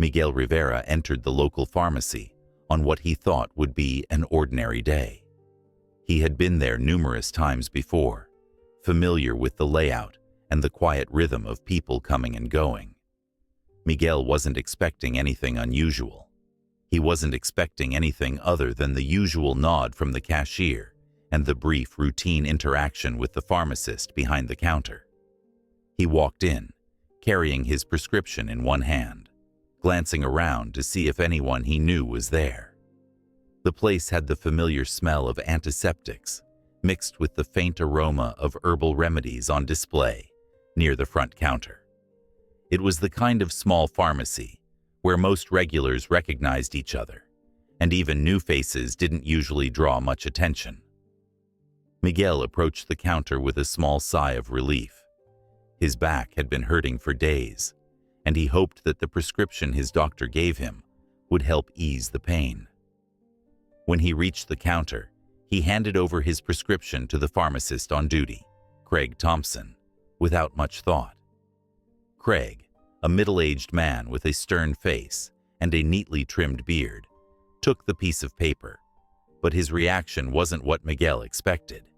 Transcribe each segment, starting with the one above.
Miguel Rivera entered the local pharmacy on what he thought would be an ordinary day. He had been there numerous times before, familiar with the layout and the quiet rhythm of people coming and going. Miguel wasn't expecting anything unusual. He wasn't expecting anything other than the usual nod from the cashier and the brief routine interaction with the pharmacist behind the counter. He walked in, carrying his prescription in one hand, glancing around to see if anyone he knew was there. The place had the familiar smell of antiseptics, mixed with the faint aroma of herbal remedies on display near the front counter. It was the kind of small pharmacy where most regulars recognized each other, and even new faces didn't usually draw much attention. Miguel approached the counter with a small sigh of relief. His back had been hurting for days, and he hoped that the prescription his doctor gave him would help ease the pain. When he reached the counter, he handed over his prescription to the pharmacist on duty, Craig Thompson, without much thought. Craig, a middle-aged man with a stern face and a neatly trimmed beard, took the piece of paper, but his reaction wasn't what Miguel expected.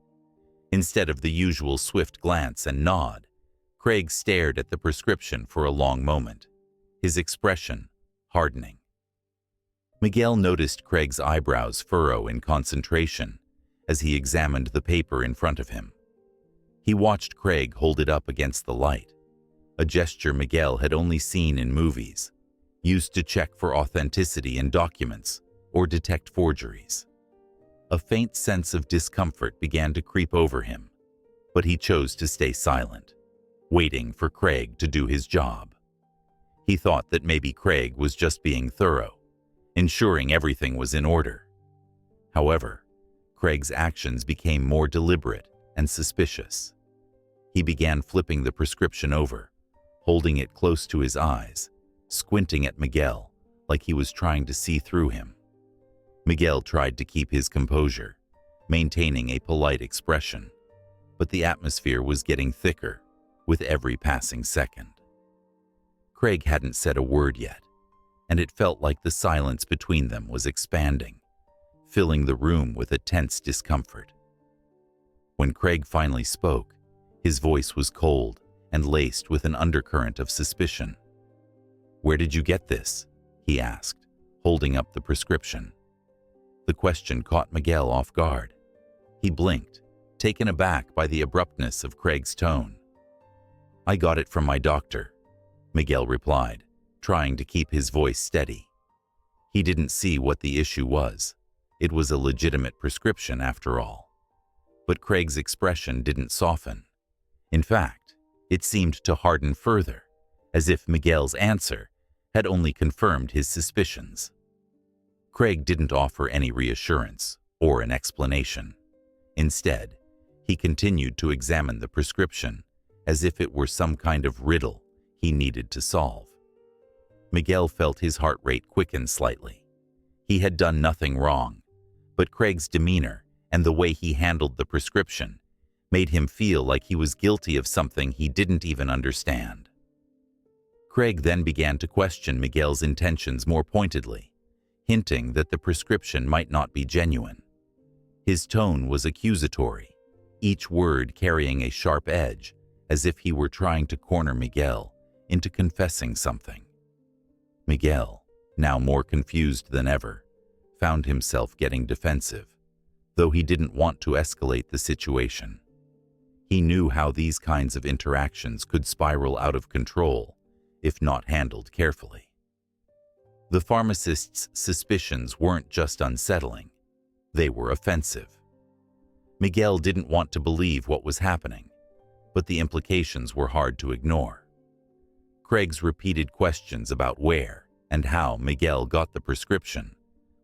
Instead of the usual swift glance and nod, Craig stared at the prescription for a long moment, his expression hardening. Miguel noticed Craig's eyebrows furrow in concentration as he examined the paper in front of him. He watched Craig hold it up against the light, a gesture Miguel had only seen in movies, used to check for authenticity in documents or detect forgeries. A faint sense of discomfort began to creep over him, but he chose to stay silent, waiting for Craig to do his job. He thought that maybe Craig was just being thorough, ensuring everything was in order. However, Craig's actions became more deliberate and suspicious. He began flipping the prescription over, holding it close to his eyes, squinting at Miguel like he was trying to see through him. Miguel tried to keep his composure, maintaining a polite expression, but the atmosphere was getting thicker with every passing second. Craig hadn't said a word yet, and it felt like the silence between them was expanding, filling the room with a tense discomfort. When Craig finally spoke, his voice was cold and laced with an undercurrent of suspicion. "Where did you get this?" he asked, holding up the prescription. The question caught Miguel off guard. He blinked, taken aback by the abruptness of Craig's tone. "I got it from my doctor," Miguel replied, trying to keep his voice steady. He didn't see what the issue was. It was a legitimate prescription after all. But Craig's expression didn't soften. In fact, it seemed to harden further, as if Miguel's answer had only confirmed his suspicions. Craig didn't offer any reassurance or an explanation. Instead, he continued to examine the prescription as if it were some kind of riddle he needed to solve. Miguel felt his heart rate quicken slightly. He had done nothing wrong, but Craig's demeanor and the way he handled the prescription made him feel like he was guilty of something he didn't even understand. Craig then began to question Miguel's intentions more pointedly, hinting that the prescription might not be genuine. His tone was accusatory, each word carrying a sharp edge, as if he were trying to corner Miguel into confessing something. Miguel, now more confused than ever, found himself getting defensive, though he didn't want to escalate the situation. He knew how these kinds of interactions could spiral out of control if not handled carefully. The pharmacist's suspicions weren't just unsettling, they were offensive. Miguel didn't want to believe what was happening, but the implications were hard to ignore. Craig's repeated questions about where and how Miguel got the prescription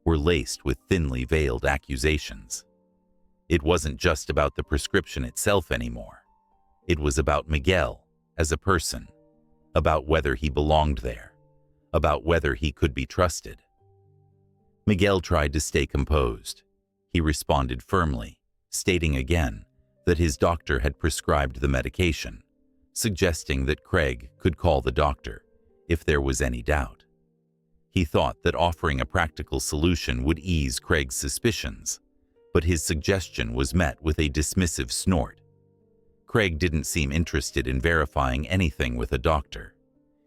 were laced with thinly veiled accusations. It wasn't just about the prescription itself anymore. It was about Miguel as a person, about whether he belonged there, about whether he could be trusted. Miguel tried to stay composed. He responded firmly, stating again that his doctor had prescribed the medication, suggesting that Craig could call the doctor if there was any doubt. He thought that offering a practical solution would ease Craig's suspicions, but his suggestion was met with a dismissive snort. Craig didn't seem interested in verifying anything with a doctor.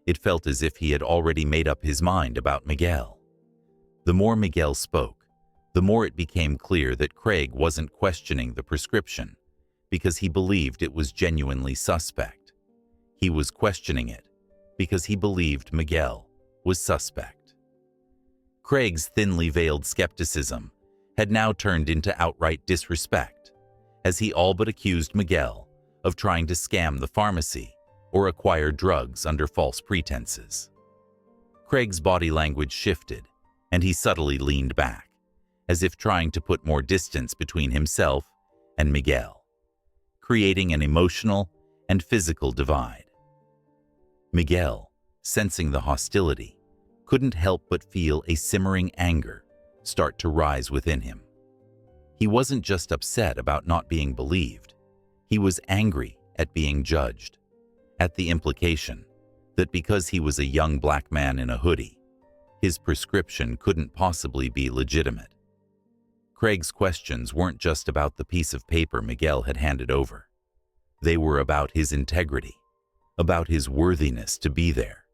It felt as if he had already made up his mind about Miguel. The more Miguel spoke, the more it became clear that Craig wasn't questioning the prescription because he believed it was genuinely suspect. He was questioning it because he believed Miguel was suspect. Craig's thinly veiled skepticism had now turned into outright disrespect, as he all but accused Miguel of trying to scam the pharmacy or acquire drugs under false pretenses. Craig's body language shifted, and he subtly leaned back, as if trying to put more distance between himself and Miguel, creating an emotional and physical divide. Miguel, sensing the hostility, couldn't help but feel a simmering anger start to rise within him. He wasn't just upset about not being believed. He was angry at being judged, at the implication that because he was a young black man in a hoodie, his prescription couldn't possibly be legitimate. Craig's questions weren't just about the piece of paper Miguel had handed over. They were about his integrity, about his worthiness to be there,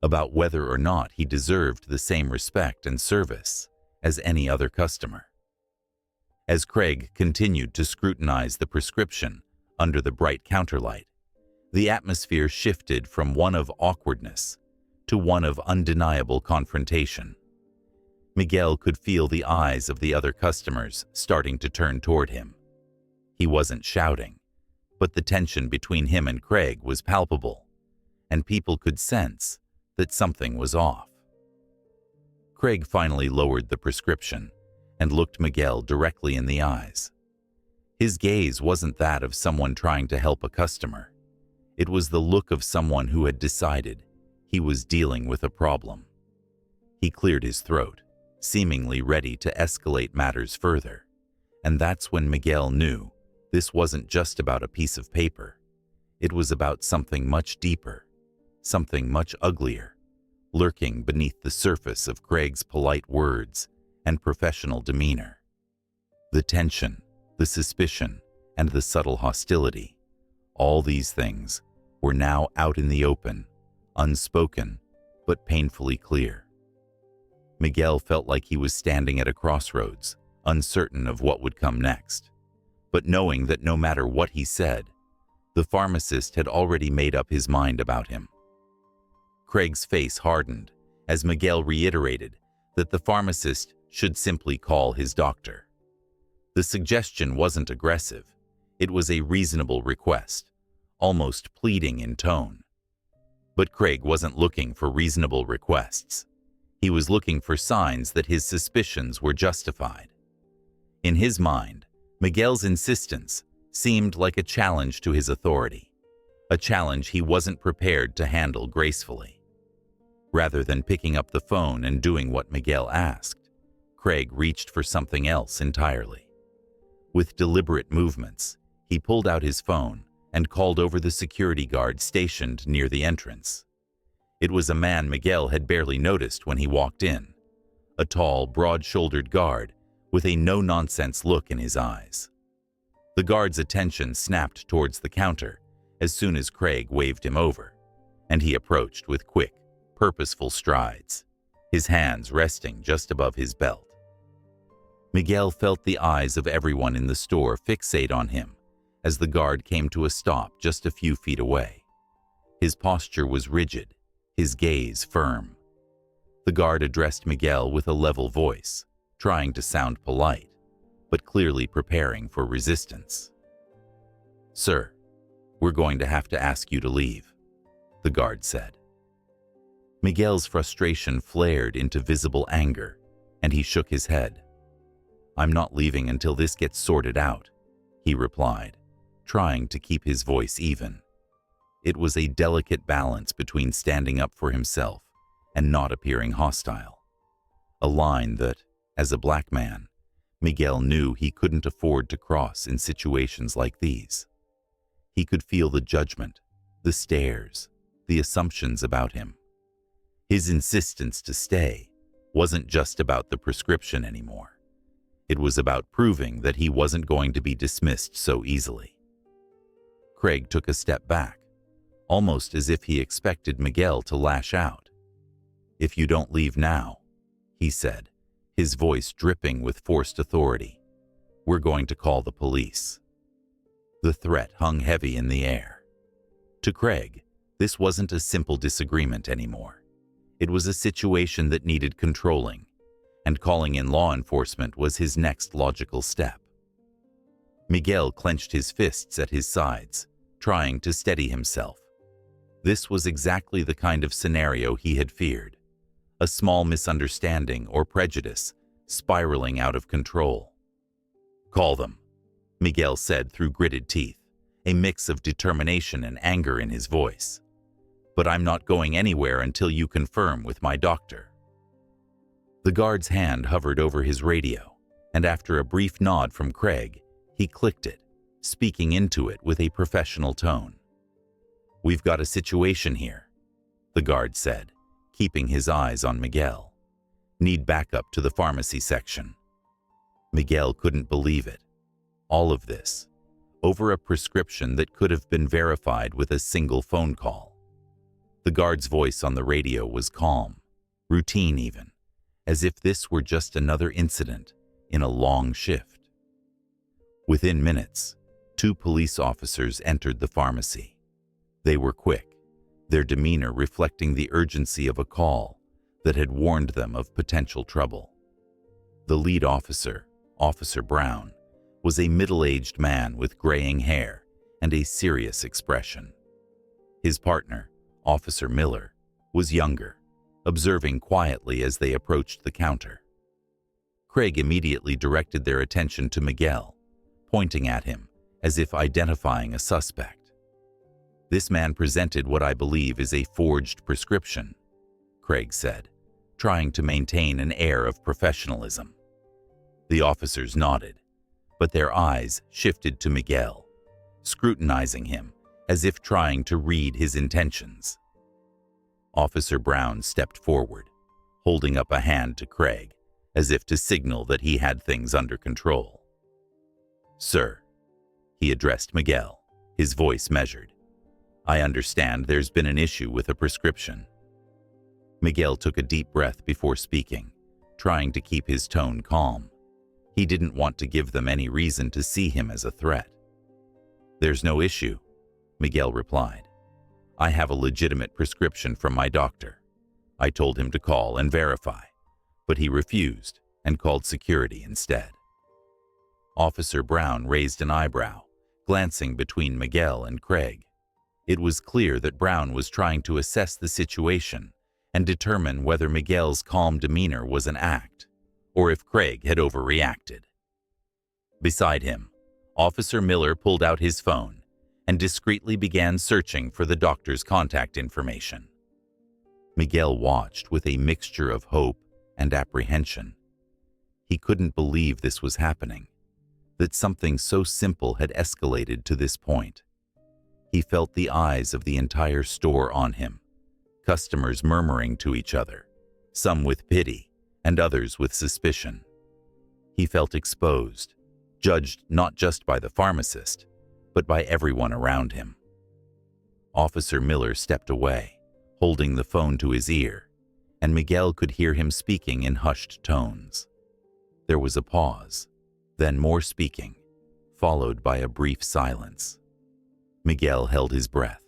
about whether or not he deserved the same respect and service as any other customer. As Craig continued to scrutinize the prescription under the bright counterlight, the atmosphere shifted from one of awkwardness to one of undeniable confrontation. Miguel could feel the eyes of the other customers starting to turn toward him. He wasn't shouting, but the tension between him and Craig was palpable, and people could sense that something was off. Craig finally lowered the prescription and looked Miguel directly in the eyes. His gaze wasn't that of someone trying to help a customer. It was the look of someone who had decided he was dealing with a problem. He cleared his throat, seemingly ready to escalate matters further, and that's when Miguel knew this wasn't just about a piece of paper. It was about something much deeper, something much uglier, lurking beneath the surface of Craig's polite words and professional demeanor. The tension, the suspicion, and the subtle hostility, all these things were now out in the open, unspoken, but painfully clear. Miguel felt like he was standing at a crossroads, uncertain of what would come next, but knowing that no matter what he said, the pharmacist had already made up his mind about him. Craig's face hardened as Miguel reiterated that the pharmacist should simply call his doctor. The suggestion wasn't aggressive. It was a reasonable request, almost pleading in tone. But Craig wasn't looking for reasonable requests. He was looking for signs that his suspicions were justified. In his mind, Miguel's insistence seemed like a challenge to his authority, a challenge he wasn't prepared to handle gracefully. Rather than picking up the phone and doing what Miguel asked, Craig reached for something else entirely. With deliberate movements, he pulled out his phone and called over the security guard stationed near the entrance. It was a man Miguel had barely noticed when he walked in, a tall, broad-shouldered guard with a no-nonsense look in his eyes. The guard's attention snapped towards the counter as soon as Craig waved him over, and he approached with quick, purposeful strides, his hands resting just above his belt. Miguel felt the eyes of everyone in the store fixate on him as the guard came to a stop just a few feet away. His posture was rigid, his gaze firm. The guard addressed Miguel with a level voice, trying to sound polite, but clearly preparing for resistance. "Sir, we're going to have to ask you to leave," the guard said. Miguel's frustration flared into visible anger, and he shook his head. "I'm not leaving until this gets sorted out," he replied, trying to keep his voice even. It was a delicate balance between standing up for himself and not appearing hostile, a line that, as a black man, Miguel knew he couldn't afford to cross in situations like these. He could feel the judgment, the stares, the assumptions about him. His insistence to stay wasn't just about the prescription anymore. It was about proving that he wasn't going to be dismissed so easily. Craig took a step back, almost as if he expected Miguel to lash out. "If you don't leave now," he said, his voice dripping with forced authority, "we're going to call the police." The threat hung heavy in the air. To Craig, this wasn't a simple disagreement anymore. It was a situation that needed controlling, and calling in law enforcement was his next logical step. Miguel clenched his fists at his sides, trying to steady himself. This was exactly the kind of scenario he had feared. A small misunderstanding or prejudice spiraling out of control. "Call them," Miguel said through gritted teeth, a mix of determination and anger in his voice. "But I'm not going anywhere until you confirm with my doctor." The guard's hand hovered over his radio, and after a brief nod from Craig, he clicked it, speaking into it with a professional tone. "We've got a situation here," the guard said, keeping his eyes on Miguel. "Need backup to the pharmacy section." Miguel couldn't believe it. All of this, over a prescription that could have been verified with a single phone call. The guard's voice on the radio was calm, routine even, as if this were just another incident in a long shift. Within minutes, 2 police officers entered the pharmacy. They were quick, their demeanor reflecting the urgency of a call that had warned them of potential trouble. The lead officer, Officer Brown, was a middle-aged man with graying hair and a serious expression. His partner, Officer Miller, was younger, observing quietly as they approached the counter. Craig immediately directed their attention to Miguel, pointing at him as if identifying a suspect. "This man presented what I believe is a forged prescription," Craig said, trying to maintain an air of professionalism. The officers nodded, but their eyes shifted to Miguel, scrutinizing him as if trying to read his intentions. Officer Brown stepped forward, holding up a hand to Craig, as if to signal that he had things under control. "Sir," he addressed Miguel, his voice measured, "I understand there's been an issue with a prescription." Miguel took a deep breath before speaking, trying to keep his tone calm. He didn't want to give them any reason to see him as a threat. "There's no issue," Miguel replied. "I have a legitimate prescription from my doctor. I told him to call and verify, but he refused and called security instead." Officer Brown raised an eyebrow, glancing between Miguel and Craig. It was clear that Brown was trying to assess the situation and determine whether Miguel's calm demeanor was an act, or if Craig had overreacted. Beside him, Officer Miller pulled out his phone and discreetly began searching for the doctor's contact information. Miguel watched with a mixture of hope and apprehension. He couldn't believe this was happening, that something so simple had escalated to this point. He felt the eyes of the entire store on him, customers murmuring to each other, some with pity and others with suspicion. He felt exposed, judged not just by the pharmacist, but by everyone around him. Officer Miller stepped away, holding the phone to his ear, and Miguel could hear him speaking in hushed tones. There was a pause, then more speaking, followed by a brief silence. Miguel held his breath,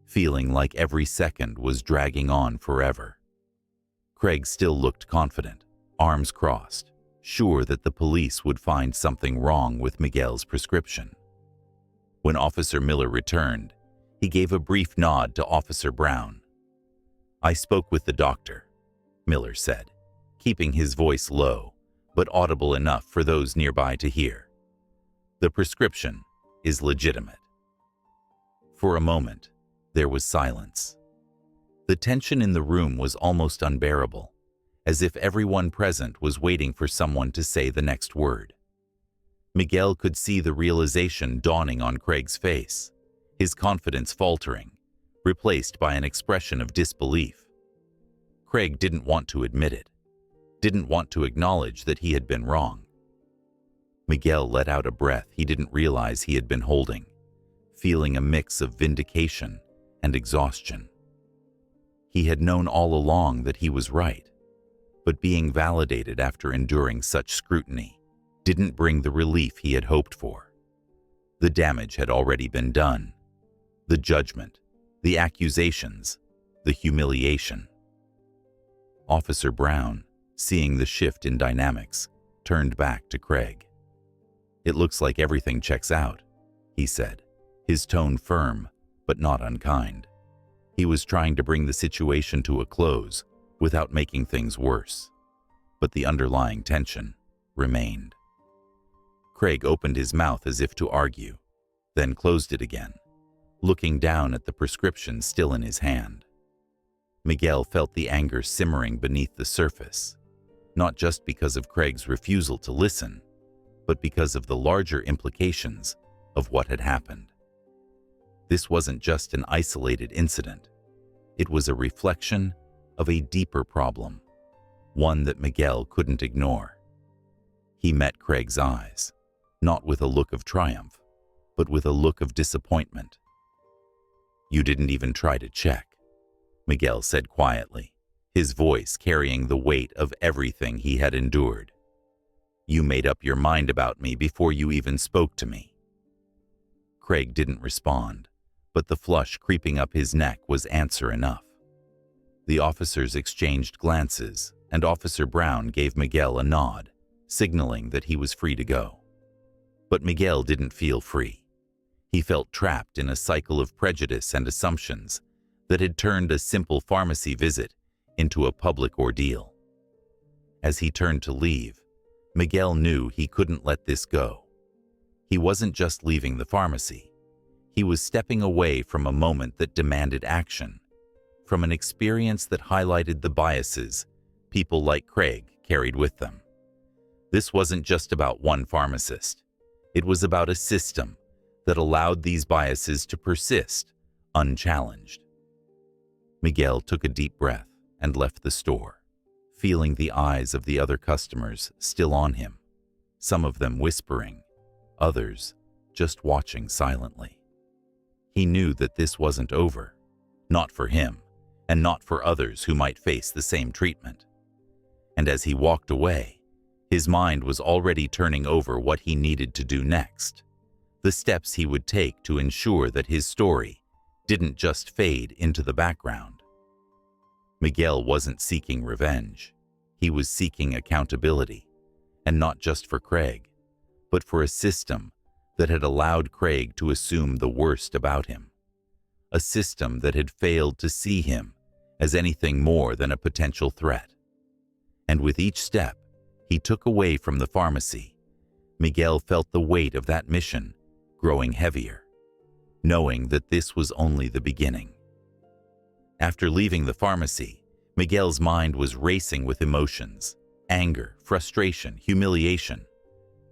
feeling like every second was dragging on forever. Craig still looked confident, arms crossed, sure that the police would find something wrong with Miguel's prescription. When Officer Miller returned, he gave a brief nod to Officer Brown. "I spoke with the doctor," Miller said, keeping his voice low, but audible enough for those nearby to hear. "The prescription is legitimate." For a moment, there was silence. The tension in the room was almost unbearable, as if everyone present was waiting for someone to say the next word. Miguel could see the realization dawning on Craig's face, his confidence faltering, replaced by an expression of disbelief. Craig didn't want to admit it. didn't want to acknowledge that he had been wrong. Miguel let out a breath he didn't realize he had been holding, feeling a mix of vindication and exhaustion. He had known all along that he was right, but being validated after enduring such scrutiny didn't bring the relief he had hoped for. The damage had already been done. The judgment, the accusations, the humiliation. Officer Brown, seeing the shift in dynamics, turned back to Craig. "It looks like everything checks out," he said, his tone firm but not unkind. He was trying to bring the situation to a close without making things worse, but the underlying tension remained. Craig opened his mouth as if to argue, then closed it again, looking down at the prescription still in his hand. Miguel felt the anger simmering beneath the surface, not just because of Craig's refusal to listen, but because of the larger implications of what had happened. This wasn't just an isolated incident. It was a reflection of a deeper problem, one that Miguel couldn't ignore. He met Craig's eyes, not with a look of triumph, but with a look of disappointment. "You didn't even try to check," Miguel said quietly, his voice carrying the weight of everything he had endured. "You made up your mind about me before you even spoke to me." Craig didn't respond, but the flush creeping up his neck was answer enough. The officers exchanged glances, and Officer Brown gave Miguel a nod, signaling that he was free to go. But Miguel didn't feel free. He felt trapped in a cycle of prejudice and assumptions that had turned a simple pharmacy visit into a public ordeal. As he turned to leave, Miguel knew he couldn't let this go. He wasn't just leaving the pharmacy. He was stepping away from a moment that demanded action, from an experience that highlighted the biases people like Craig carried with them. This wasn't just about one pharmacist. It was about a system that allowed these biases to persist unchallenged. Miguel took a deep breath and left the store, feeling the eyes of the other customers still on him, some of them whispering, others just watching silently. He knew that this wasn't over, not for him, and not for others who might face the same treatment. And as he walked away, his mind was already turning over what he needed to do next, the steps he would take to ensure that his story didn't just fade into the background. Miguel wasn't seeking revenge. He was seeking accountability, and not just for Craig, but for a system that had allowed Craig to assume the worst about him, a system that had failed to see him as anything more than a potential threat. And with each step he took away from the pharmacy, Miguel felt the weight of that mission growing heavier, knowing that this was only the beginning. After leaving the pharmacy, Miguel's mind was racing with emotions, anger, frustration, humiliation,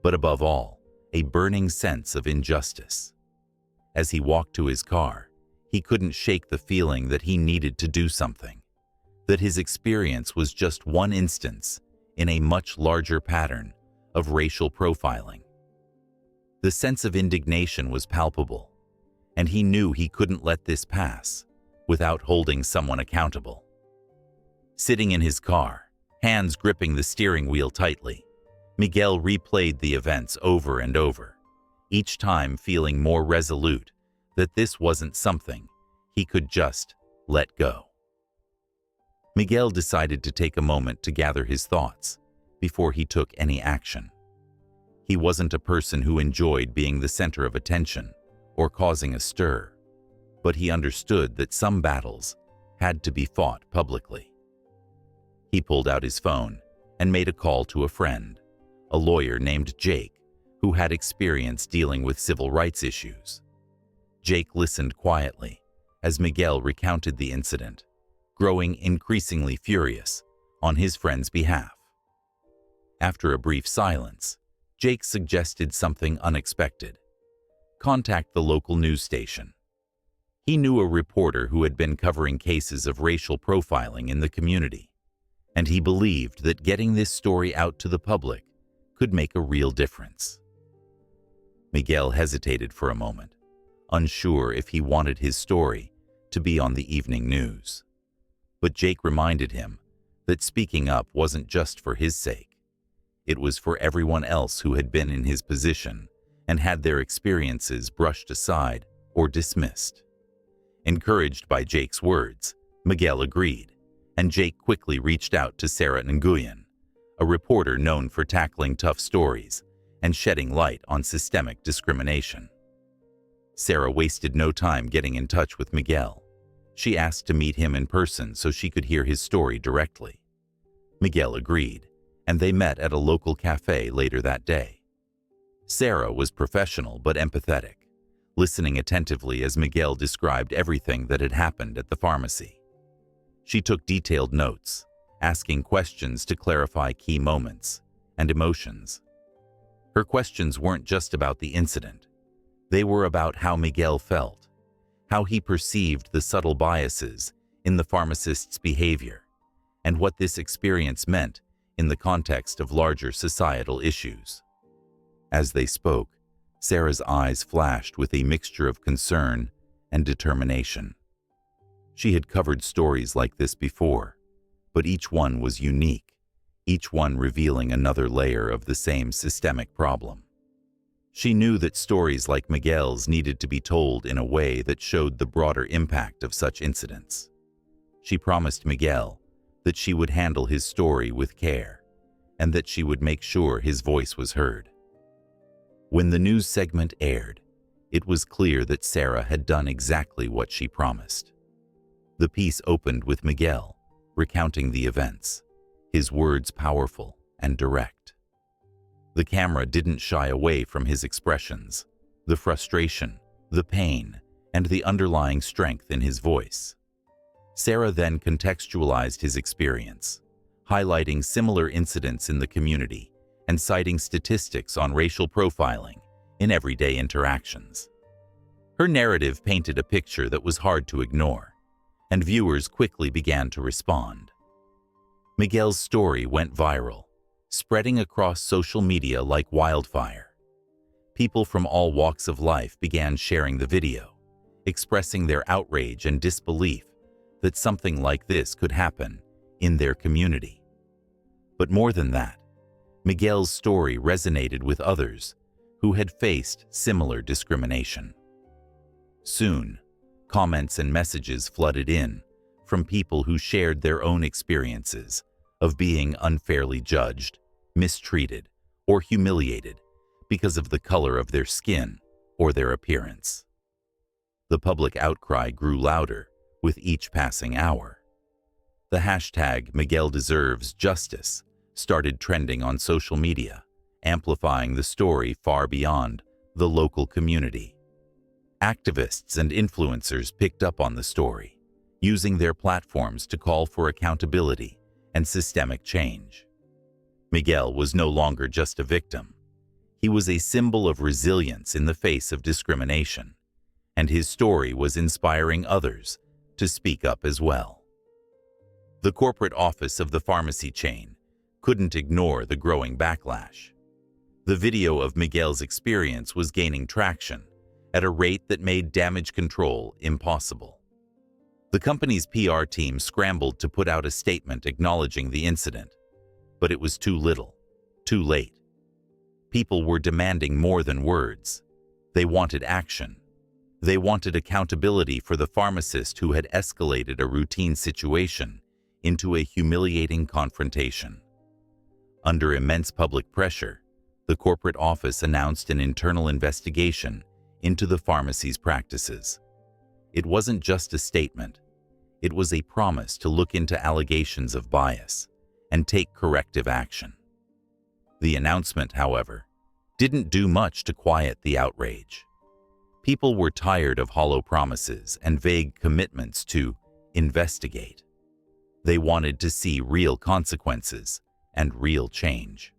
but above all, a burning sense of injustice. As he walked to his car, he couldn't shake the feeling that he needed to do something, that his experience was just one instance in a much larger pattern of racial profiling. The sense of indignation was palpable, and he knew he couldn't let this pass without holding someone accountable. Sitting in his car, hands gripping the steering wheel tightly, Miguel replayed the events over and over, each time feeling more resolute that this wasn't something he could just let go. Miguel decided to take a moment to gather his thoughts before he took any action. He wasn't a person who enjoyed being the center of attention or causing a stir, but he understood that some battles had to be fought publicly. He pulled out his phone and made a call to a friend, a lawyer named Jake, who had experience dealing with civil rights issues. Jake listened quietly as Miguel recounted the incident, growing increasingly furious on his friend's behalf. After a brief silence, Jake suggested something unexpected. Contact the local news station. He knew a reporter who had been covering cases of racial profiling in the community. and he believed that getting this story out to the public could make a real difference. Miguel hesitated for a moment, unsure if he wanted his story to be on the evening news. But Jake reminded him that speaking up wasn't just for his sake. It was for everyone else who had been in his position and had their experiences brushed aside or dismissed. Encouraged by Jake's words, Miguel agreed, and Jake quickly reached out to Sarah Nguyen, a reporter known for tackling tough stories and shedding light on systemic discrimination. Sarah wasted no time getting in touch with Miguel. She asked to meet him in person so she could hear his story directly. Miguel agreed, and they met at a local cafe later that day. Sarah was professional but empathetic, listening attentively as Miguel described everything that had happened at the pharmacy. She took detailed notes, asking questions to clarify key moments and emotions. Her questions weren't just about the incident. They were about how Miguel felt, how he perceived the subtle biases in the pharmacist's behavior, and what this experience meant in the context of larger societal issues. As they spoke, Sarah's eyes flashed with a mixture of concern and determination. She had covered stories like this before, but each one was unique, each one revealing another layer of the same systemic problem. She knew that stories like Miguel's needed to be told in a way that showed the broader impact of such incidents. She promised Miguel that she would handle his story with care, and that she would make sure his voice was heard. When the news segment aired, it was clear that Sarah had done exactly what she promised. The piece opened with Miguel recounting the events, his words powerful and direct. The camera didn't shy away from his expressions, the frustration, the pain, and the underlying strength in his voice. Sarah then contextualized his experience, highlighting similar incidents in the community and citing statistics on racial profiling in everyday interactions. Her narrative painted a picture that was hard to ignore, and viewers quickly began to respond. Miguel's story went viral, spreading across social media like wildfire. People from all walks of life began sharing the video, expressing their outrage and disbelief that something like this could happen in their community. But more than that, Miguel's story resonated with others who had faced similar discrimination. Soon, comments and messages flooded in from people who shared their own experiences of being unfairly judged, mistreated, or humiliated because of the color of their skin or their appearance. The public outcry grew louder with each passing hour. The hashtag Miguel Deserves Justice started trending on social media, amplifying the story far beyond the local community. Activists and influencers picked up on the story, using their platforms to call for accountability and systemic change. Miguel was no longer just a victim. He was a symbol of resilience in the face of discrimination, and his story was inspiring others to speak up as well. The corporate office of the pharmacy chain couldn't ignore the growing backlash. The video of Miguel's experience was gaining traction at a rate that made damage control impossible. The company's PR team scrambled to put out a statement acknowledging the incident, but it was too little, too late. People were demanding more than words. They wanted action. They wanted accountability for the pharmacist who had escalated a routine situation into a humiliating confrontation. Under immense public pressure, the corporate office announced an internal investigation into the pharmacy's practices. It wasn't just a statement. It was a promise to look into allegations of bias and take corrective action. The announcement, however, didn't do much to quiet the outrage. People were tired of hollow promises and vague commitments to investigate. They wanted to see real consequences and real change.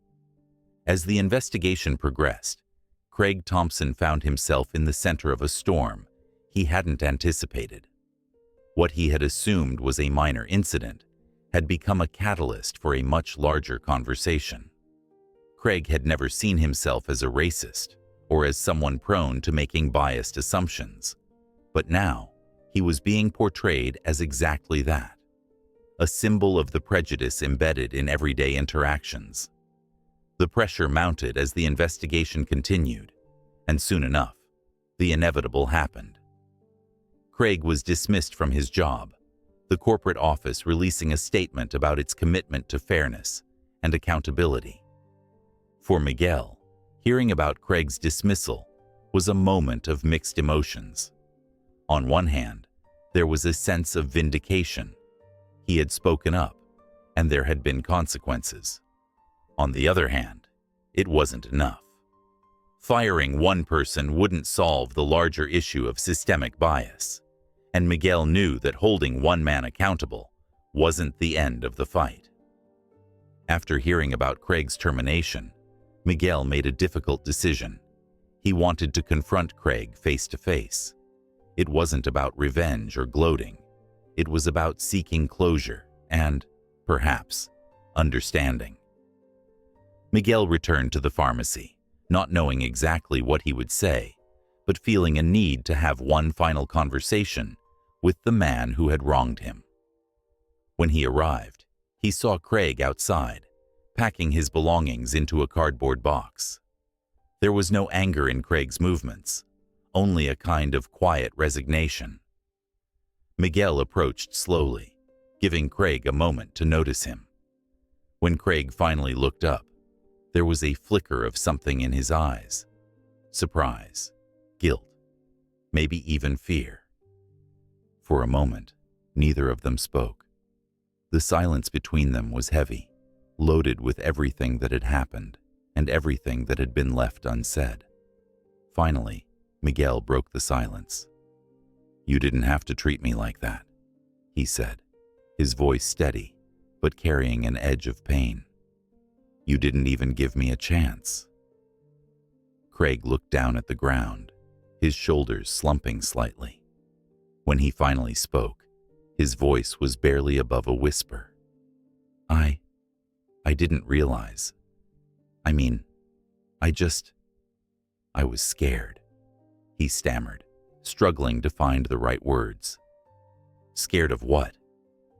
As the investigation progressed, Craig Thompson found himself in the center of a storm he hadn't anticipated. What he had assumed was a minor incident had become a catalyst for a much larger conversation. Craig had never seen himself as a racist or as someone prone to making biased assumptions, but now he was being portrayed as exactly that, a symbol of the prejudice embedded in everyday interactions. The pressure mounted as the investigation continued, and soon enough, the inevitable happened. Craig was dismissed from his job, the corporate office releasing a statement about its commitment to fairness and accountability. For Miguel, hearing about Craig's dismissal was a moment of mixed emotions. On one hand, there was a sense of vindication. He had spoken up, and there had been consequences. On the other hand, it wasn't enough. Firing one person wouldn't solve the larger issue of systemic bias, and Miguel knew that holding one man accountable wasn't the end of the fight. After hearing about Craig's termination, Miguel made a difficult decision. He wanted to confront Craig face to face. It wasn't about revenge or gloating. It was about seeking closure and, perhaps, understanding. Miguel returned to the pharmacy, not knowing exactly what he would say, but feeling a need to have one final conversation with the man who had wronged him. When he arrived, he saw Craig outside, packing his belongings into a cardboard box. There was no anger in Craig's movements, only a kind of quiet resignation. Miguel approached slowly, giving Craig a moment to notice him. When Craig finally looked up, there was a flicker of something in his eyes. Surprise, guilt, maybe even fear. For a moment, neither of them spoke. The silence between them was heavy, loaded with everything that had happened and everything that had been left unsaid. Finally, Miguel broke the silence. "You didn't have to treat me like that," he said, his voice steady, but carrying an edge of pain. "You didn't even give me a chance." Craig looked down at the ground, his shoulders slumping slightly. When he finally spoke, his voice was barely above a whisper. I didn't realize. I was scared," he stammered, struggling to find the right words. "Scared of what?"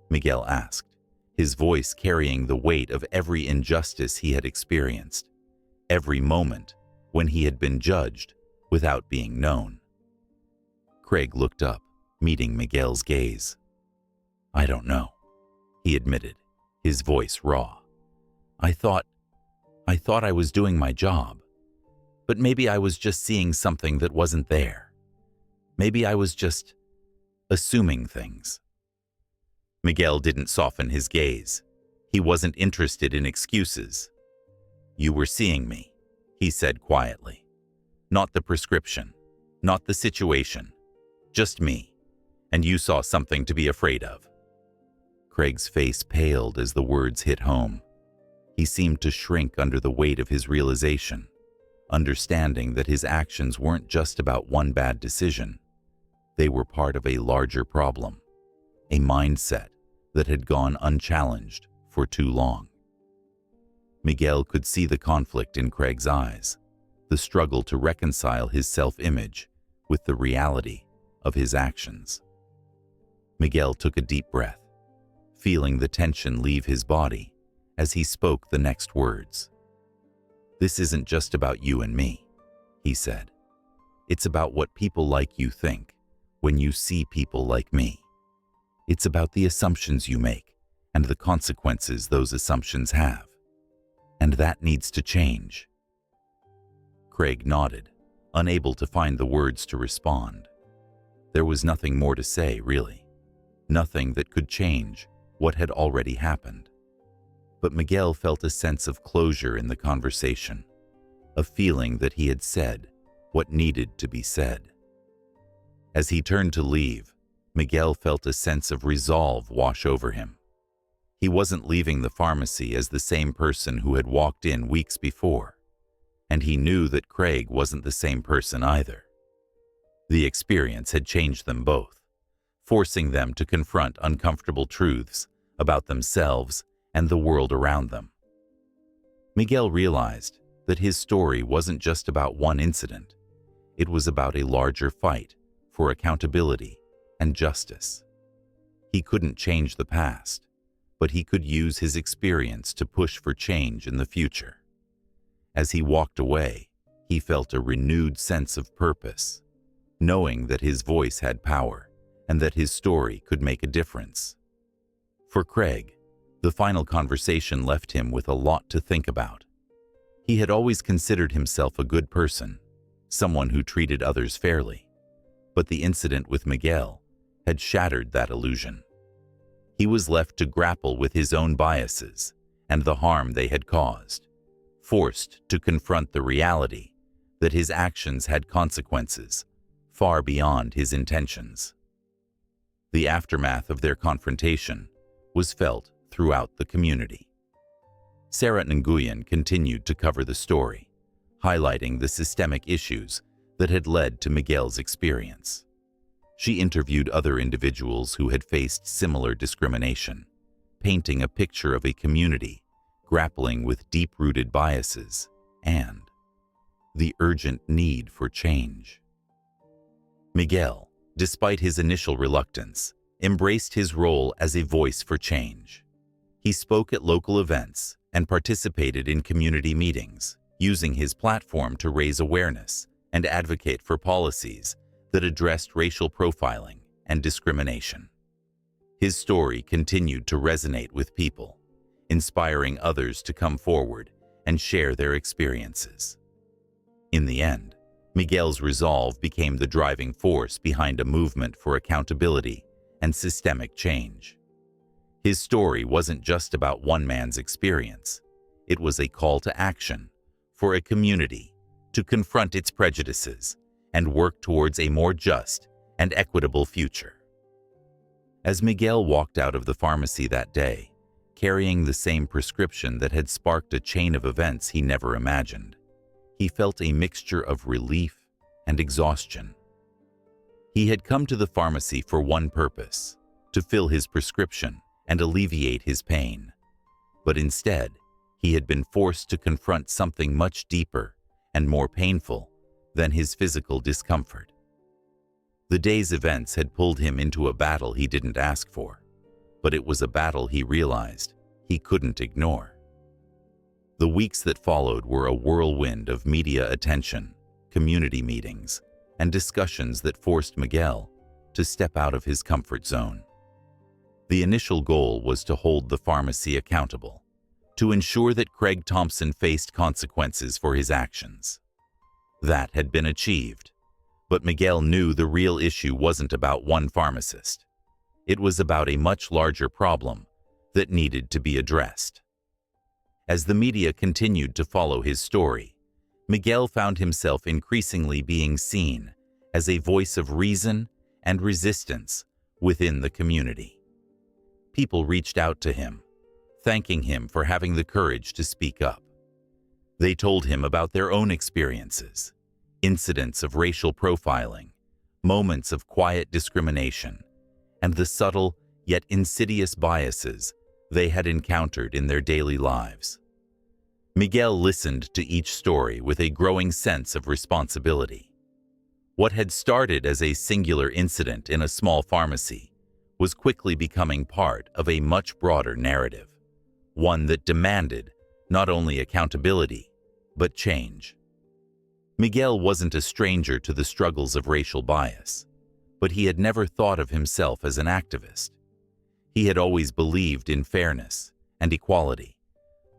Miguel asked, his voice carrying the weight of every injustice he had experienced, every moment when he had been judged without being known. Craig looked up, meeting Miguel's gaze. "I don't know," he admitted, his voice raw. I thought I was doing my job, but maybe I was just seeing something that wasn't there. Maybe I was just assuming things." Miguel didn't soften his gaze. He wasn't interested in excuses. "You were seeing me," he said quietly. "Not the prescription, not the situation, just me, and you saw something to be afraid of." Craig's face paled as the words hit home. He seemed to shrink under the weight of his realization, understanding that his actions weren't just about one bad decision. They were part of a larger problem, a mindset that had gone unchallenged for too long. Miguel could see the conflict in Craig's eyes, the struggle to reconcile his self-image with the reality of his actions. Miguel took a deep breath, feeling the tension leave his body as he spoke the next words. "This isn't just about you and me," he said. "It's about what people like you think when you see people like me. It's about the assumptions you make and the consequences those assumptions have. And that needs to change." Craig nodded, unable to find the words to respond. There was nothing more to say, really. Nothing that could change what had already happened. But Miguel felt a sense of closure in the conversation, a feeling that he had said what needed to be said. As he turned to leave, Miguel felt a sense of resolve wash over him. He wasn't leaving the pharmacy as the same person who had walked in weeks before, and he knew that Craig wasn't the same person either. The experience had changed them both, forcing them to confront uncomfortable truths about themselves and the world around them. Miguel realized that his story wasn't just about one incident. It was about a larger fight for accountability and justice. He couldn't change the past, but he could use his experience to push for change in the future. As he walked away, he felt a renewed sense of purpose, knowing that his voice had power and that his story could make a difference. For Craig, the final conversation left him with a lot to think about. He had always considered himself a good person, someone who treated others fairly, but the incident with Miguel had shattered that illusion. He was left to grapple with his own biases and the harm they had caused, forced to confront the reality that his actions had consequences far beyond his intentions. The aftermath of their confrontation was felt throughout the community. Sarah Nguyen continued to cover the story, highlighting the systemic issues that had led to Miguel's experience. She interviewed other individuals who had faced similar discrimination, painting a picture of a community grappling with deep-rooted biases and the urgent need for change. Miguel, despite his initial reluctance, embraced his role as a voice for change. He spoke at local events and participated in community meetings, using his platform to raise awareness and advocate for policies that addressed racial profiling and discrimination. His story continued to resonate with people, inspiring others to come forward and share their experiences. In the end, Miguel's resolve became the driving force behind a movement for accountability and systemic change. His story wasn't just about one man's experience. It was a call to action for a community to confront its prejudices and work towards a more just and equitable future. As Miguel walked out of the pharmacy that day, carrying the same prescription that had sparked a chain of events he never imagined, he felt a mixture of relief and exhaustion. He had come to the pharmacy for one purpose: to fill his prescription and alleviate his pain. But instead, he had been forced to confront something much deeper and more painful than his physical discomfort. The day's events had pulled him into a battle he didn't ask for, but it was a battle he realized he couldn't ignore. The weeks that followed were a whirlwind of media attention, community meetings, and discussions that forced Miguel to step out of his comfort zone. The initial goal was to hold the pharmacy accountable, to ensure that Craig Thompson faced consequences for his actions. That had been achieved, but Miguel knew the real issue wasn't about one pharmacist. It was about a much larger problem that needed to be addressed. As the media continued to follow his story, Miguel found himself increasingly being seen as a voice of reason and resistance within the community. People reached out to him, thanking him for having the courage to speak up. They told him about their own experiences, incidents of racial profiling, moments of quiet discrimination, and the subtle yet insidious biases they had encountered in their daily lives. Miguel listened to each story with a growing sense of responsibility. What had started as a singular incident in a small pharmacy was quickly becoming part of a much broader narrative, one that demanded not only accountability, but change. Miguel wasn't a stranger to the struggles of racial bias, but he had never thought of himself as an activist. He had always believed in fairness and equality,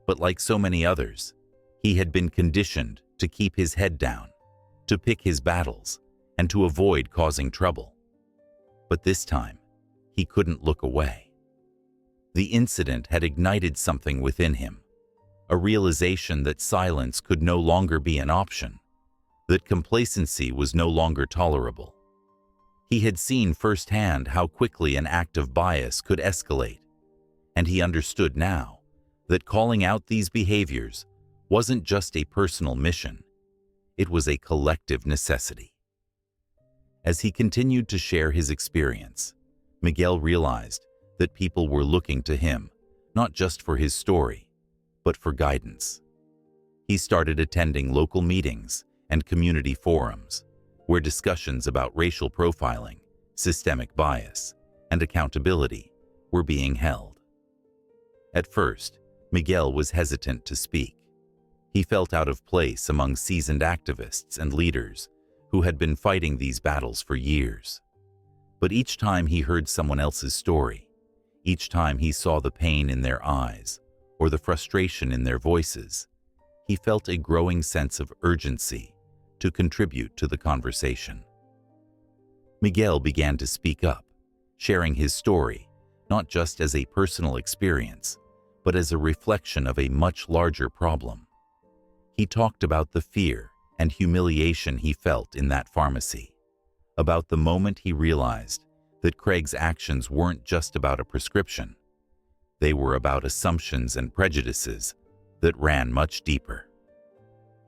but like so many others, he had been conditioned to keep his head down, to pick his battles, and to avoid causing trouble. But this time, he couldn't look away. The incident had ignited something within him, a realization that silence could no longer be an option, that complacency was no longer tolerable. He had seen firsthand how quickly an act of bias could escalate, and he understood now that calling out these behaviors wasn't just a personal mission, it was a collective necessity. As he continued to share his experience, Miguel realized that people were looking to him, not just for his story, but for guidance. He started attending local meetings and community forums, where discussions about racial profiling, systemic bias, and accountability were being held. At first, Miguel was hesitant to speak. He felt out of place among seasoned activists and leaders who had been fighting these battles for years. But each time he heard someone else's story, each time he saw the pain in their eyes or the frustration in their voices, he felt a growing sense of urgency to contribute to the conversation. Miguel began to speak up, sharing his story not just as a personal experience, but as a reflection of a much larger problem. He talked about the fear and humiliation he felt in that pharmacy, about the moment he realized that Craig's actions weren't just about a prescription. They were about assumptions and prejudices that ran much deeper.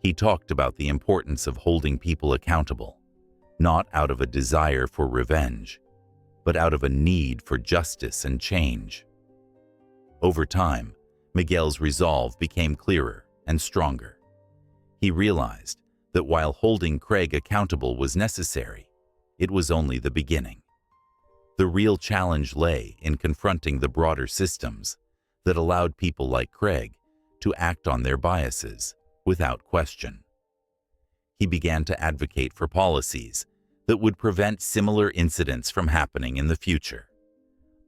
He talked about the importance of holding people accountable, not out of a desire for revenge, but out of a need for justice and change. Over time, Miguel's resolve became clearer and stronger. He realized that while holding Craig accountable was necessary, it was only the beginning. The real challenge lay in confronting the broader systems that allowed people like Craig to act on their biases without question. He began to advocate for policies that would prevent similar incidents from happening in the future.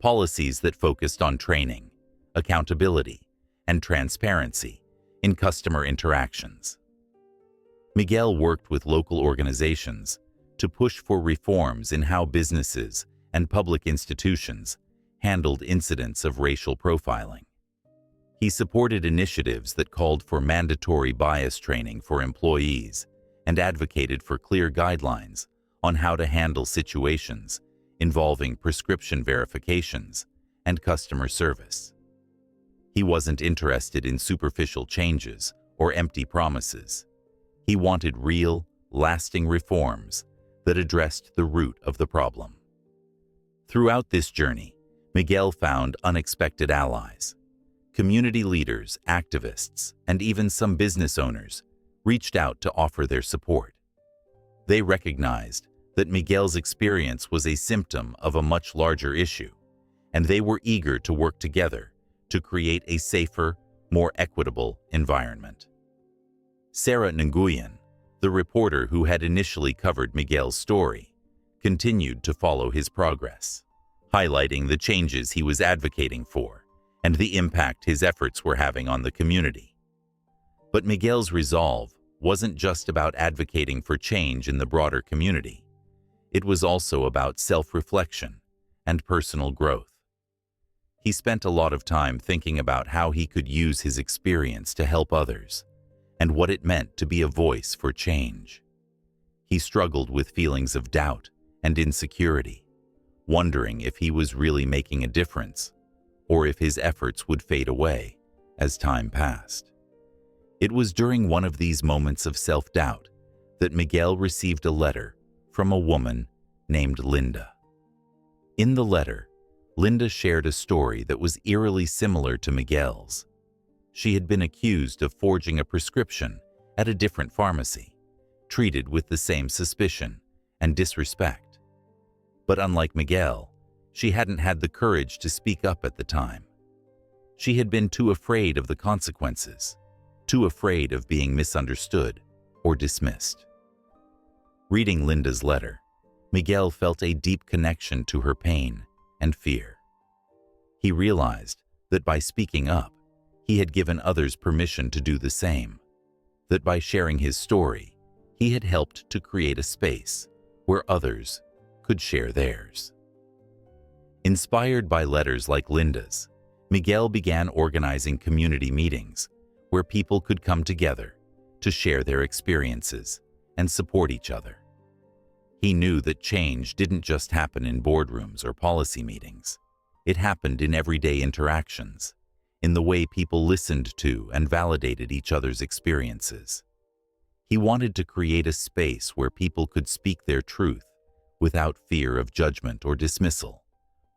Policies that focused on training, accountability, and transparency in customer interactions. Miguel worked with local organizations to push for reforms in how businesses and public institutions handled incidents of racial profiling. He supported initiatives that called for mandatory bias training for employees and advocated for clear guidelines on how to handle situations involving prescription verifications and customer service. He wasn't interested in superficial changes or empty promises. He wanted real, lasting reforms that addressed the root of the problem. Throughout this journey, Miguel found unexpected allies. Community leaders, activists, and even some business owners reached out to offer their support. They recognized that Miguel's experience was a symptom of a much larger issue, and they were eager to work together to create a safer, more equitable environment. Sarah Nguyen, the reporter who had initially covered Miguel's story, continued to follow his progress, highlighting the changes he was advocating for and the impact his efforts were having on the community. But Miguel's resolve wasn't just about advocating for change in the broader community. It was also about self-reflection and personal growth. He spent a lot of time thinking about how he could use his experience to help others and what it meant to be a voice for change. He struggled with feelings of doubt and insecurity, wondering if he was really making a difference or if his efforts would fade away as time passed. It was during one of these moments of self-doubt that Miguel received a letter from a woman named Linda. In the letter, Linda shared a story that was eerily similar to Miguel's. She had been accused of forging a prescription at a different pharmacy, treated with the same suspicion and disrespect. But unlike Miguel, she hadn't had the courage to speak up at the time. She had been too afraid of the consequences, too afraid of being misunderstood or dismissed. Reading Linda's letter, Miguel felt a deep connection to her pain and fear. He realized that by speaking up, he had given others permission to do the same, that by sharing his story, he had helped to create a space where others could share theirs. Inspired by letters like Linda's, Miguel began organizing community meetings where people could come together to share their experiences and support each other. He knew that change didn't just happen in boardrooms or policy meetings. It happened in everyday interactions, in the way people listened to and validated each other's experiences. He wanted to create a space where people could speak their truth without fear of judgment or dismissal,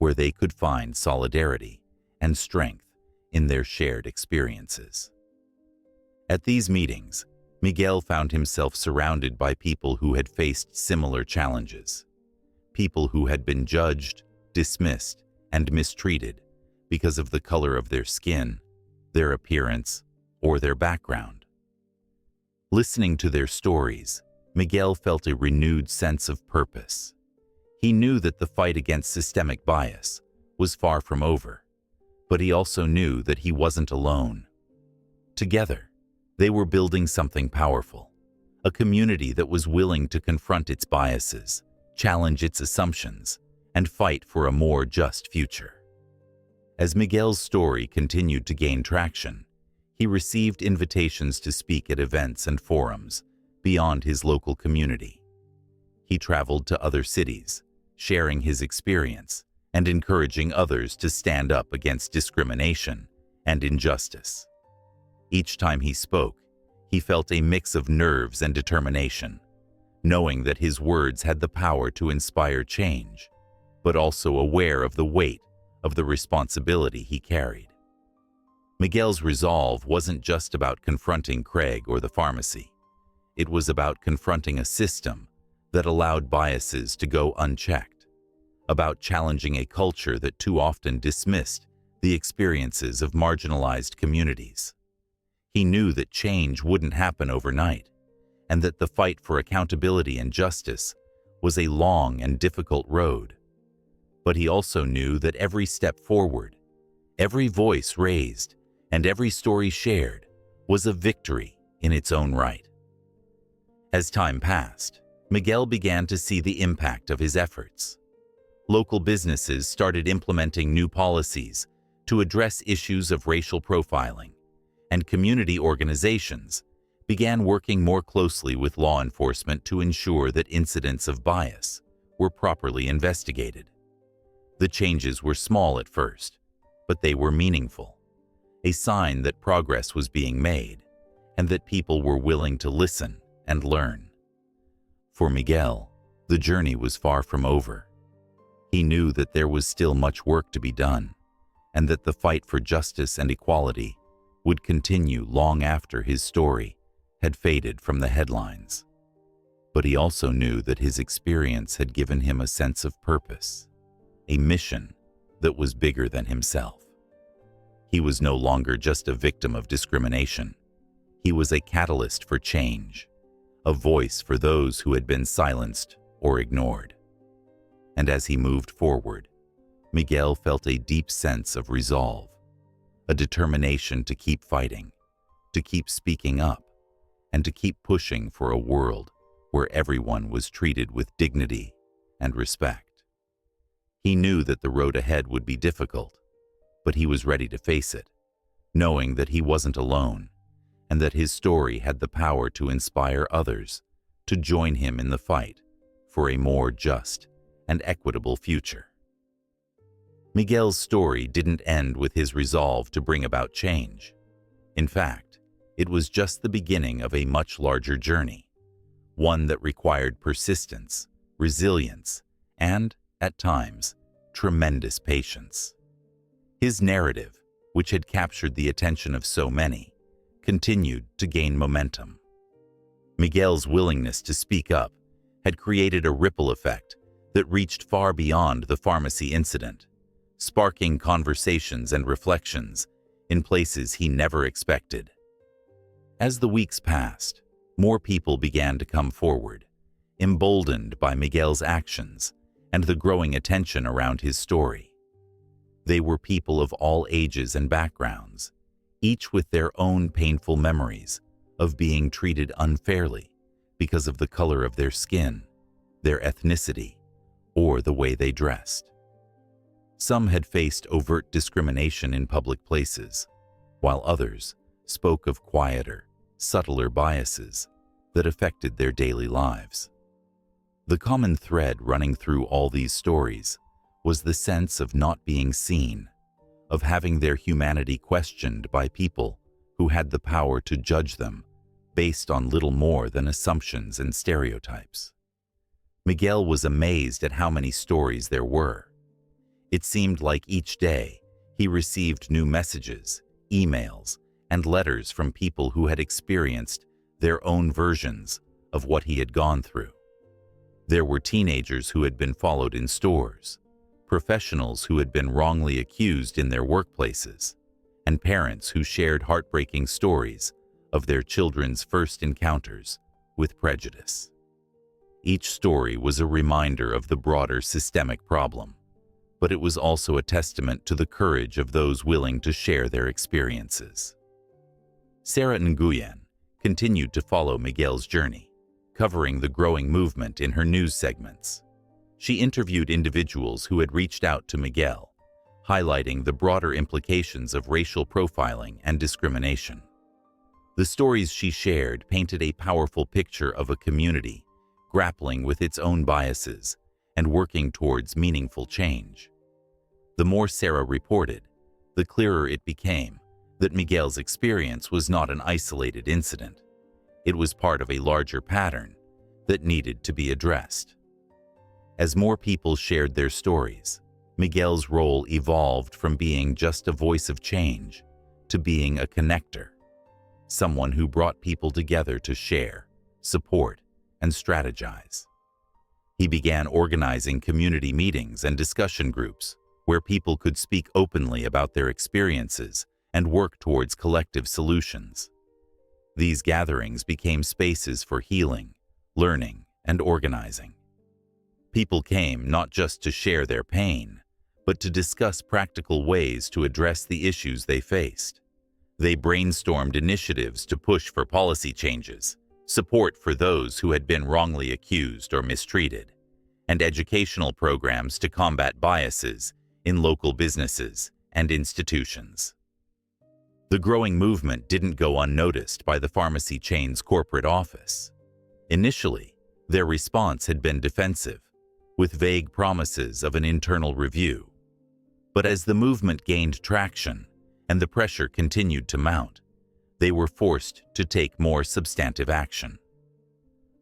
where they could find solidarity and strength in their shared experiences. At these meetings, Miguel found himself surrounded by people who had faced similar challenges, people who had been judged, dismissed, and mistreated because of the color of their skin, their appearance, or their background. Listening to their stories, Miguel felt a renewed sense of purpose. He knew that the fight against systemic bias was far from over, but he also knew that he wasn't alone. Together, they were building something powerful, a community that was willing to confront its biases, challenge its assumptions, and fight for a more just future. As Miguel's story continued to gain traction, he received invitations to speak at events and forums beyond his local community. He traveled to other cities, sharing his experience and encouraging others to stand up against discrimination and injustice. Each time he spoke, he felt a mix of nerves and determination, knowing that his words had the power to inspire change, but also aware of the weight of the responsibility he carried. Miguel's resolve wasn't just about confronting Craig or the pharmacy. It was about confronting a system that allowed biases to go unchecked, about challenging a culture that too often dismissed the experiences of marginalized communities. He knew that change wouldn't happen overnight, and that the fight for accountability and justice was a long and difficult road. But he also knew that every step forward, every voice raised, and every story shared was a victory in its own right. As time passed, Miguel began to see the impact of his efforts. Local businesses started implementing new policies to address issues of racial profiling, and community organizations began working more closely with law enforcement to ensure that incidents of bias were properly investigated. The changes were small at first, but they were meaningful, a sign that progress was being made and that people were willing to listen and learn. For Miguel, the journey was far from over. He knew that there was still much work to be done, and that the fight for justice and equality would continue long after his story had faded from the headlines. But he also knew that his experience had given him a sense of purpose, a mission that was bigger than himself. He was no longer just a victim of discrimination. He was a catalyst for change, a voice for those who had been silenced or ignored. And as he moved forward, Miguel felt a deep sense of resolve, a determination to keep fighting, to keep speaking up, and to keep pushing for a world where everyone was treated with dignity and respect. He knew that the road ahead would be difficult, but he was ready to face it, knowing that he wasn't alone, and that his story had the power to inspire others to join him in the fight for a more just and equitable future. Miguel's story didn't end with his resolve to bring about change. In fact, it was just the beginning of a much larger journey, one that required persistence, resilience, and, at times, tremendous patience. His narrative, which had captured the attention of so many, continued to gain momentum. Miguel's willingness to speak up had created a ripple effect that reached far beyond the pharmacy incident, sparking conversations and reflections in places he never expected. As the weeks passed, more people began to come forward, emboldened by Miguel's actions and the growing attention around his story. They were people of all ages and backgrounds, each with their own painful memories of being treated unfairly because of the color of their skin, their ethnicity, or the way they dressed. Some had faced overt discrimination in public places, while others spoke of quieter, subtler biases that affected their daily lives. The common thread running through all these stories was the sense of not being seen, of having their humanity questioned by people who had the power to judge them based on little more than assumptions and stereotypes. Miguel was amazed at how many stories there were. It seemed like each day he received new messages, emails, and letters from people who had experienced their own versions of what he had gone through. There were teenagers who had been followed in stores, professionals who had been wrongly accused in their workplaces, and parents who shared heartbreaking stories of their children's first encounters with prejudice. Each story was a reminder of the broader systemic problem, but it was also a testament to the courage of those willing to share their experiences. Sarah Nguyen continued to follow Miguel's journey, covering the growing movement in her news segments. She interviewed individuals who had reached out to Miguel, highlighting the broader implications of racial profiling and discrimination. The stories she shared painted a powerful picture of a community grappling with its own biases and working towards meaningful change. The more Sarah reported, the clearer it became that Miguel's experience was not an isolated incident. It was part of a larger pattern that needed to be addressed. As more people shared their stories, Miguel's role evolved from being just a voice of change to being a connector, someone who brought people together to share, support, and strategize. He began organizing community meetings and discussion groups where people could speak openly about their experiences and work towards collective solutions. These gatherings became spaces for healing, learning, and organizing. People came not just to share their pain, but to discuss practical ways to address the issues they faced. They brainstormed initiatives to push for policy changes, support for those who had been wrongly accused or mistreated, and educational programs to combat biases in local businesses and institutions. The growing movement didn't go unnoticed by the pharmacy chain's corporate office. Initially, their response had been defensive, with vague promises of an internal review. But as the movement gained traction and the pressure continued to mount, they were forced to take more substantive action.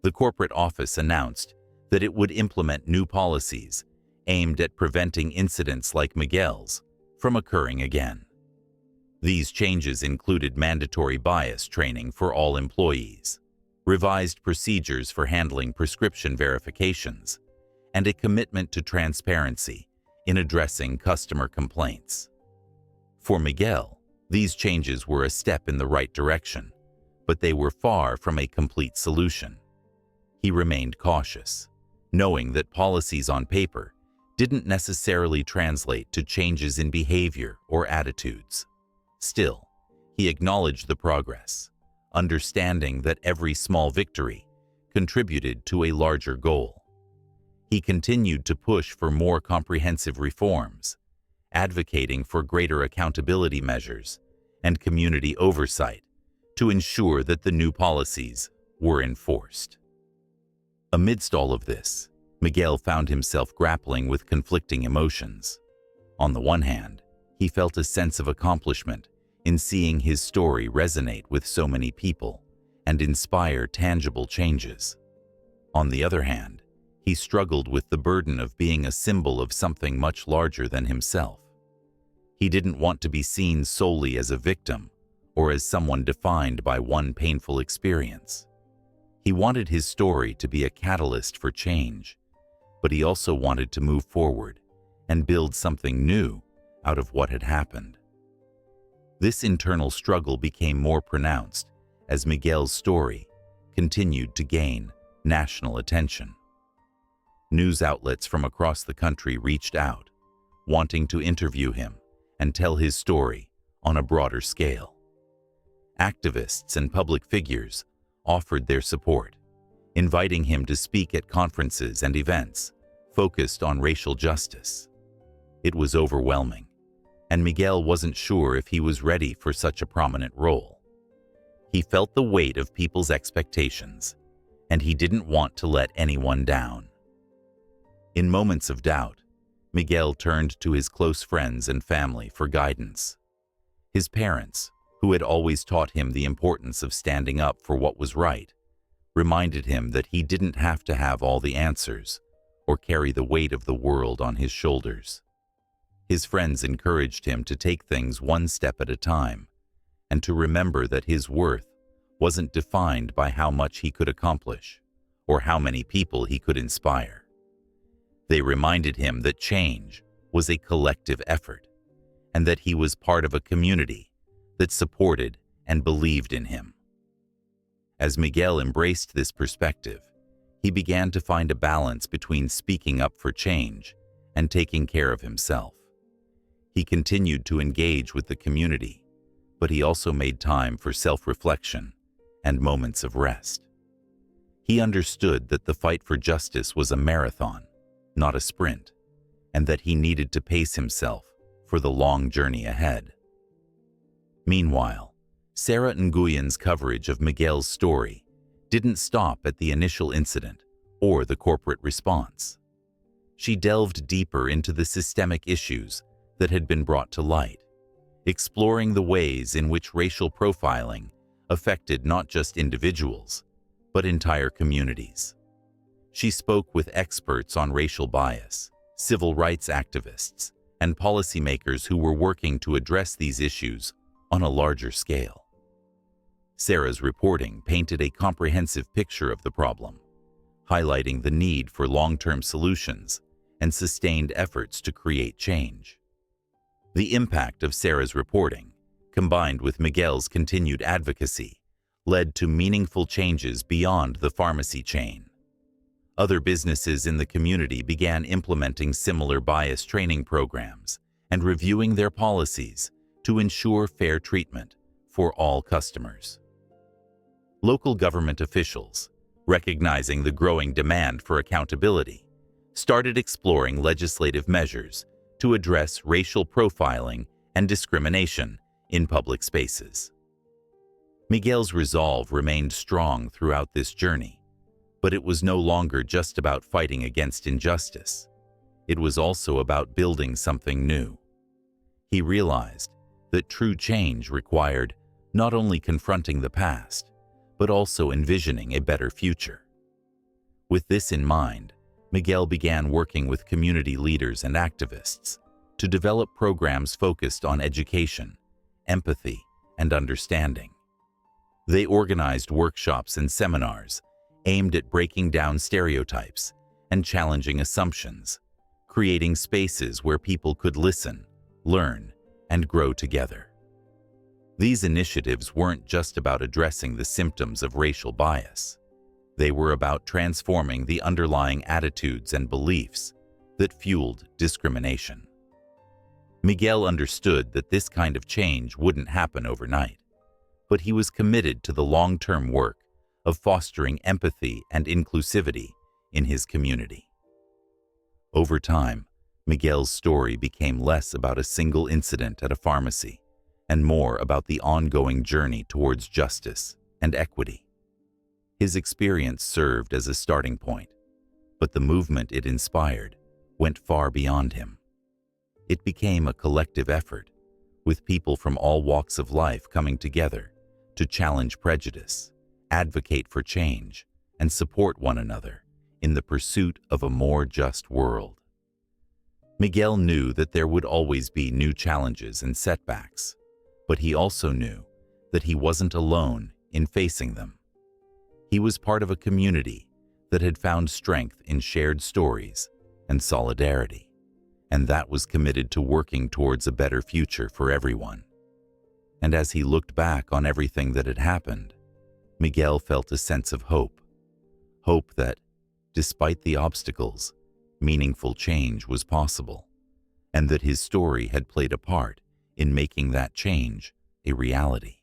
The corporate office announced that it would implement new policies aimed at preventing incidents like Miguel's from occurring again. These changes included mandatory bias training for all employees, revised procedures for handling prescription verifications, and a commitment to transparency in addressing customer complaints. For Miguel, these changes were a step in the right direction, but they were far from a complete solution. He remained cautious, knowing that policies on paper didn't necessarily translate to changes in behavior or attitudes. Still, he acknowledged the progress, understanding that every small victory contributed to a larger goal. He continued to push for more comprehensive reforms, advocating for greater accountability measures and community oversight to ensure that the new policies were enforced. Amidst all of this, Miguel found himself grappling with conflicting emotions. On the one hand, he felt a sense of accomplishment in seeing his story resonate with so many people and inspire tangible changes. On the other hand, he struggled with the burden of being a symbol of something much larger than himself. He didn't want to be seen solely as a victim or as someone defined by one painful experience. He wanted his story to be a catalyst for change, but he also wanted to move forward and build something new out of what had happened. This internal struggle became more pronounced as Miguel's story continued to gain national attention. News outlets from across the country reached out, wanting to interview him and tell his story on a broader scale. Activists and public figures offered their support, inviting him to speak at conferences and events focused on racial justice. It was overwhelming, and Miguel wasn't sure if he was ready for such a prominent role. He felt the weight of people's expectations, and he didn't want to let anyone down. In moments of doubt, Miguel turned to his close friends and family for guidance. His parents, who had always taught him the importance of standing up for what was right, reminded him that he didn't have to have all the answers or carry the weight of the world on his shoulders. His friends encouraged him to take things one step at a time and to remember that his worth wasn't defined by how much he could accomplish or how many people he could inspire. They reminded him that change was a collective effort and that he was part of a community that supported and believed in him. As Miguel embraced this perspective, he began to find a balance between speaking up for change and taking care of himself. He continued to engage with the community, but he also made time for self-reflection and moments of rest. He understood that the fight for justice was a marathon, not a sprint, and that he needed to pace himself for the long journey ahead. Meanwhile, Sarah Nguyen's coverage of Miguel's story didn't stop at the initial incident or the corporate response. She delved deeper into the systemic issues that had been brought to light, exploring the ways in which racial profiling affected not just individuals, but entire communities. She spoke with experts on racial bias, civil rights activists, and policymakers who were working to address these issues on a larger scale. Sarah's reporting painted a comprehensive picture of the problem, highlighting the need for long-term solutions and sustained efforts to create change. The impact of Sarah's reporting, combined with Miguel's continued advocacy, led to meaningful changes beyond the pharmacy chain. Other businesses in the community began implementing similar bias training programs and reviewing their policies to ensure fair treatment for all customers. Local government officials, recognizing the growing demand for accountability, started exploring legislative measures to address racial profiling and discrimination in public spaces. Miguel's resolve remained strong throughout this journey, but it was no longer just about fighting against injustice. It was also about building something new. He realized that true change required not only confronting the past, but also envisioning a better future. With this in mind, Miguel began working with community leaders and activists to develop programs focused on education, empathy, and understanding. They organized workshops and seminars aimed at breaking down stereotypes and challenging assumptions, creating spaces where people could listen, learn, and grow together. These initiatives weren't just about addressing the symptoms of racial bias. They were about transforming the underlying attitudes and beliefs that fueled discrimination. Miguel understood that this kind of change wouldn't happen overnight, but he was committed to the long-term work of fostering empathy and inclusivity in his community. Over time, Miguel's story became less about a single incident at a pharmacy and more about the ongoing journey towards justice and equity. His experience served as a starting point, but the movement it inspired went far beyond him. It became a collective effort, with people from all walks of life coming together to challenge prejudice, advocate for change, and support one another in the pursuit of a more just world. Miguel knew that there would always be new challenges and setbacks, but he also knew that he wasn't alone in facing them. He was part of a community that had found strength in shared stories and solidarity, and that was committed to working towards a better future for everyone. And as he looked back on everything that had happened, Miguel felt a sense of hope. Hope that, despite the obstacles, meaningful change was possible, and that his story had played a part in making that change a reality.